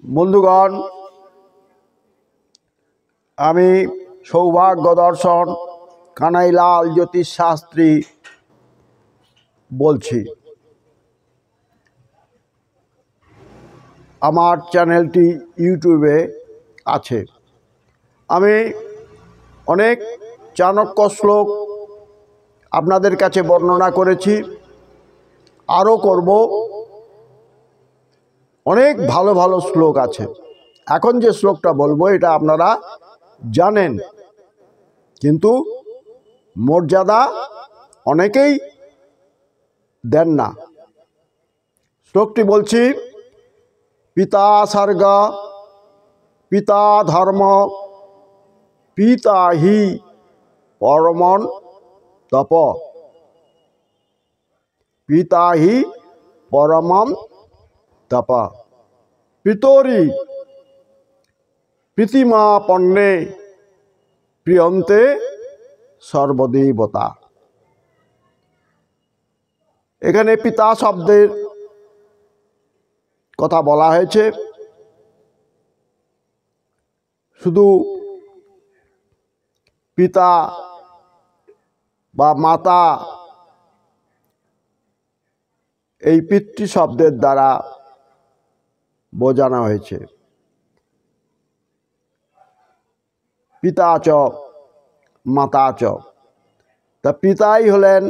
বন্ধুগণ, আমি সৌভাগ্য দর্শন কানাইলাল জ্যোতিষ শাস্ত্রী বলছি। আমার চ্যানেলটি ইউটিউবে আছে। আমি অনেক চাণক্য শ্লোক আপনাদের কাছে বর্ণনা করেছি, আরও করব। অনেক ভালো ভালো শ্লোক আছে। এখন যে শ্লোকটা বলবো এটা আপনারা জানেন, কিন্তু মর্যাদা অনেকেই দেন না। শ্লোকটি বলছি, পিতা স্বর্গ পিতা ধর্ম পিতা হি পরমন তপ। পিতা হি পরমম তপ। পিতরি প্রীতিমা পণ্যে প্রিয়ন্তে সর্বদেবতা। এখানে পিতা শব্দের কথা বলা হয়েছে। শুধু পিতা বা মাতা এই পিতৃ শব্দের দ্বারা বোঝানো হয়েছে। পিতা চ মাতা চ। তা পিতাই হলেন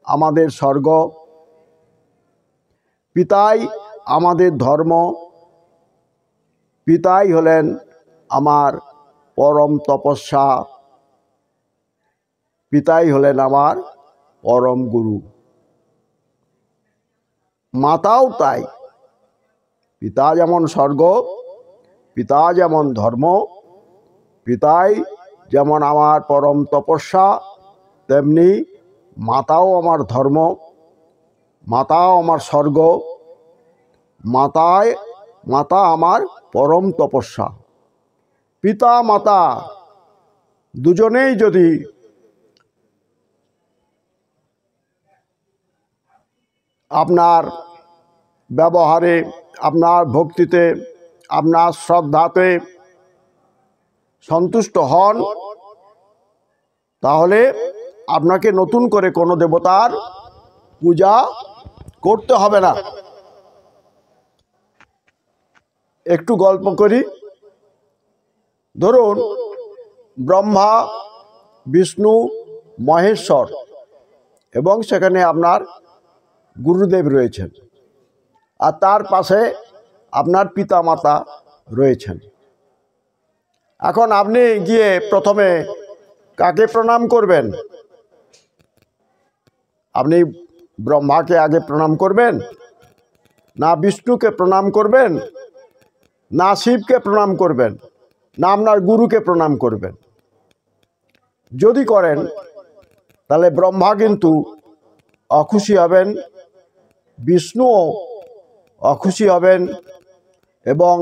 আমাদের স্বর্গ, পিতাই আমাদের ধর্ম, পিতাই হলেন আমার পরম তপস্যা, পিতাই হলেন আমার পরম গুরু। মাতাও তাই। পিতা যেমন স্বর্গ, পিতা যেমন ধর্ম, পিতাই যেমন আমার পরম তপস্যা, তেমনি মাতাও আমার ধর্ম, মাতাও আমার স্বর্গ, মাতা আমার পরম তপস্যা। পিতা মাতা দুজনেই যদি আপনার ব্যবহারে, আপনার ভক্তিতে, আপনার শ্রদ্ধাতে সন্তুষ্ট হন, তাহলে আপনাকে নতুন করে কোনো দেবতার পূজা করতে হবে না। একটু গল্প করি। ধরুন, ব্রহ্মা, বিষ্ণু, মহেশ্বর এবং সেখানে আপনার গুরুদেব রয়েছেন, আর তার পাশে আপনার পিতা মাতা রয়েছেন। এখন আপনি গিয়ে প্রথমে কাকে প্রণাম করবেন? আপনি ব্রহ্মাকে আগে প্রণাম করবেন, না বিষ্ণুকে প্রণাম করবেন, না শিবকে প্রণাম করবেন, না আপনার গুরুকে প্রণাম করবেন? যদি করেন তাহলে ব্রহ্মা কিন্তু অখুশি হবেন, বিষ্ণুও অখুশি হবেন, এবং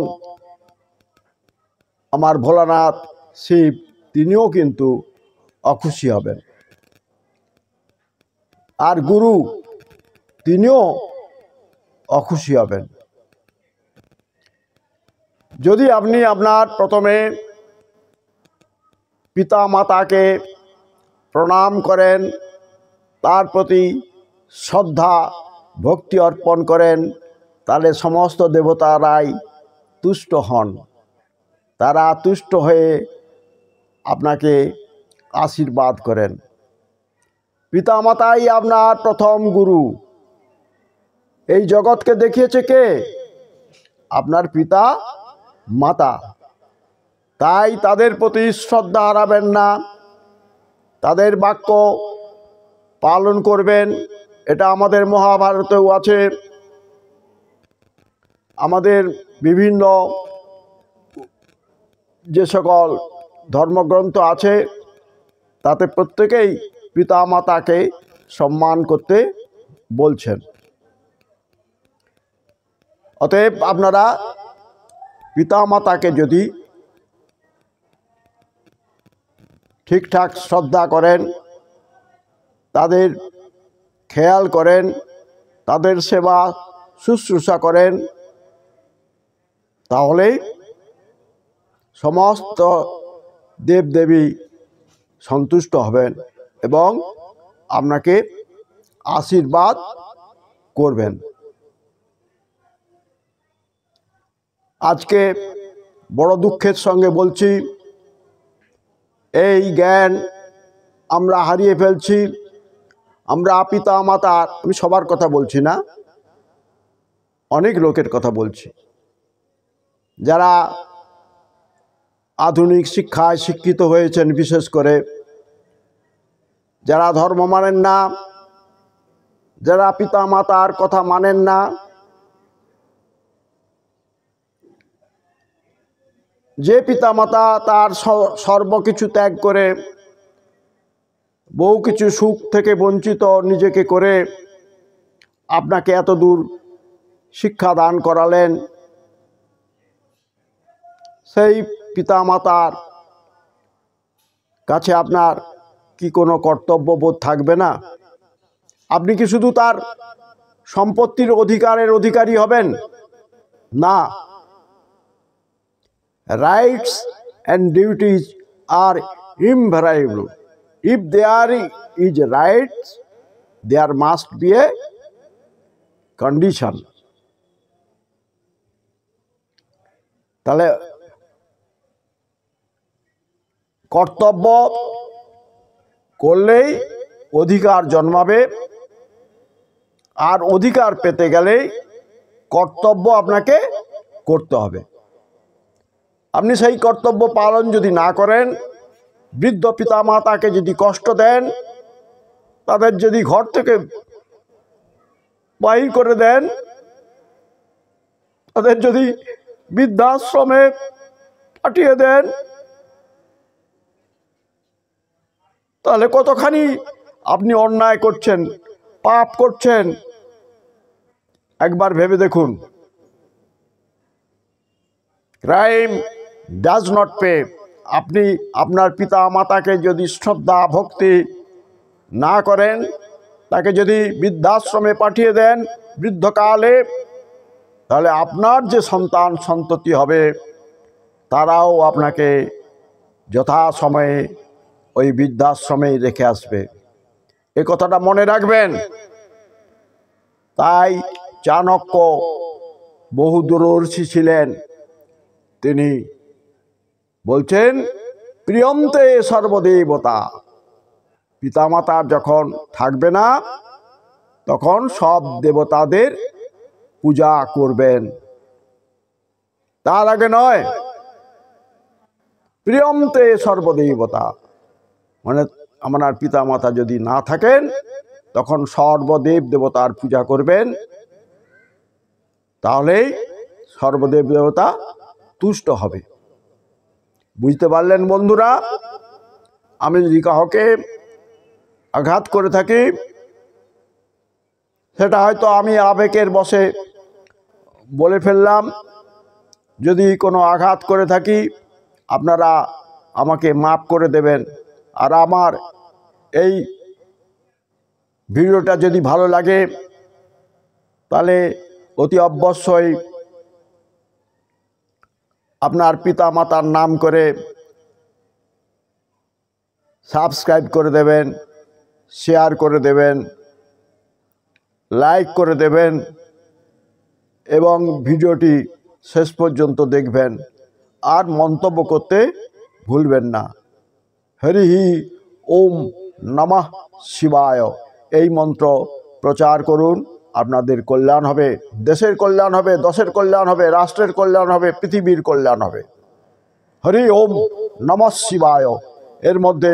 আমার ভোলানাথ শিব তিনিও কিন্তু অখুশি হবেন। আর গুরু তিনিও অখুশি হবেন। যদি আপনি আপনার প্রথমে পিতা মাতাকে প্রণাম করেন, তার প্রতি শ্রদ্ধা ভক্তি অর্পণ করেন, তাহলে সমস্ত দেবতারাই তুষ্ট হন। তারা তুষ্ট হয়ে আপনাকে আশীর্বাদ করেন। পিতা মাতাই আপনার প্রথম গুরু। এই জগৎকে দেখিয়েছে কে? আপনার পিতা মাতা। তাই তাদের প্রতি শ্রদ্ধা হারাবেন না, তাদের বাক্য পালন করবেন। এটা আমাদের মহাভারতেও আছে, আমাদের বিভিন্ন যে সকল ধর্মগ্রন্থ আছে তাতে প্রত্যেকেই পিতা মাতাকে সম্মান করতে বলছেন। অতএব আপনারা পিতা মাতাকে যদি ঠিকঠাক শ্রদ্ধা করেন, তাদের খেয়াল করেন, তাদের সেবা শুশ্রূষা করেন, তাহলেই সমস্ত দেবদেবী সন্তুষ্ট হবেন এবং আপনাকে আশীর্বাদ করবেন। আজকে বড় দুঃখের সঙ্গে বলছি, এই জ্ঞান আমরা হারিয়ে ফেলছি। আমরা পিতা মাতার, আমি সবার কথা বলছি না, অনেক লোকের কথা বলছি, যারা আধুনিক শিক্ষায় শিক্ষিত হয়েছেন, বিশেষ করে যারা ধর্ম মানেন না, যারা পিতা মাতার কথা মানেন না, যে পিতা মাতা তার সর্বকিছু ত্যাগ করে বহু কিছু সুখ থেকে বঞ্চিত নিজেকে করে আপনাকে এত দূর শিক্ষা দান করালেন, সেই পিতা মাতার কাছে আপনার কি কোনো কর্তব্যবোধ থাকবে না? আপনি কি শুধু তার সম্পত্তির অধিকারী হবেন? না, rights and duties are invariable. If there is rights, there must be a condition. তাহলে কর্তব্য করলেই অধিকার জন্মাবে, আর অধিকার পেতে গেলেই কর্তব্য আপনাকে করতে হবে। আপনি সেই কর্তব্য পালন যদি না করেন, বৃদ্ধ পিতা মাতাকে যদি কষ্ট দেন, তাদের যদি ঘর থেকে বাহির করে দেন, তাদের যদি বৃদ্ধাশ্রমে পাঠিয়ে দেন, তাহলে কতখানি আপনি অন্যায় করছেন, পাপ করছেন, একবার ভেবে দেখুন। Crime does not pay. আপনি আপনার পিতা মাতাকে যদি শ্রদ্ধা ভক্তি না করেন, তাকে যদি বৃদ্ধাশ্রমে পাঠিয়ে দেন বৃদ্ধকালে, তাহলে আপনার যে সন্তান সন্ততি হবে তারাও আপনাকে যথাসময়ে ওই বৃদ্ধাশ্রমেই রেখে আসবে। এ কথাটা মনে রাখবেন। তাই চাণক্য বহু দূরদর্শী ছিলেন, তিনি বলছেন প্রিয়ন্তে সর্বদেবতা। পিতামাতা যখন থাকবে না, তখন সব দেবতাদের পূজা করবেন, তার আগে নয়। প্রিয়ন্তে সর্বদেবতা মানে আমার পিতামাতা যদি না থাকেন, তখন সর্বদেব দেবতার পূজা করবেন, তাহলেই সর্বদেব দেবতা তুষ্ট হবে। বুঝতে পারলেন বন্ধুরা? আমি যদি কাউকে আঘাত করে থাকি, সেটা হয়তো আমি আবেগের বশে বলে ফেললাম। যদি কোনো আঘাত করে থাকি, আপনারা আমাকে মাফ করে দেবেন। আর আমার এই ভিডিওটা যদি ভালো লাগে, তাহলে অতি অবশ্যই আপনার পিতা মাতার নাম করে সাবস্ক্রাইব করে দেবেন, শেয়ার করে দেবেন, লাইক করে দেবেন এবং ভিডিওটি শেষ পর্যন্ত দেখবেন। আর মন্তব্য করতে ভুলবেন না। হরি ওম নমঃ শিবায় এই মন্ত্র প্রচার করুন। আপনাদের কল্যাণ হবে, দেশের কল্যাণ হবে, দশের কল্যাণ হবে, রাষ্ট্রের কল্যাণ হবে, পৃথিবীর কল্যাণ হবে। হরি ওম নমঃ শিবায়। এর মধ্যে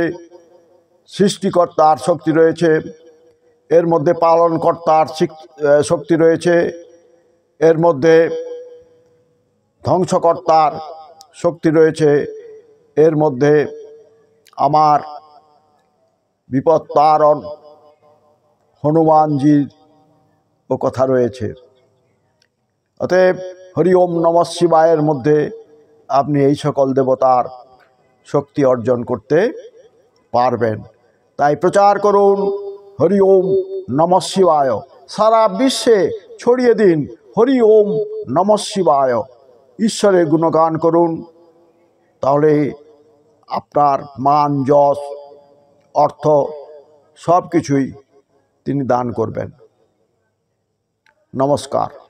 সৃষ্টিকর্তার শক্তি রয়েছে, এর মধ্যে পালনকর্তার শক্তি রয়েছে, এর মধ্যে ধ্বংসকর্তার শক্তি রয়েছে, এর মধ্যে আমার বিপদ তারণ হনুমানজির ও কথা রয়েছে। অতএব হরি ওম নমঃ শিবায়ের মধ্যে আপনি এই সকল দেবতার শক্তি অর্জন করতে পারবেন। তাই প্রচার করুন হরি ওম নমঃ শিবায়। সারা বিশ্বে ছড়িয়ে দিন হরি ওম নমঃ শিবায়। ঈশ্বরের গুণগান করুন, তাহলে আপনার মান, যশ, অর্থ সব কিছুই তিনি দান করবেন। নমস্কার।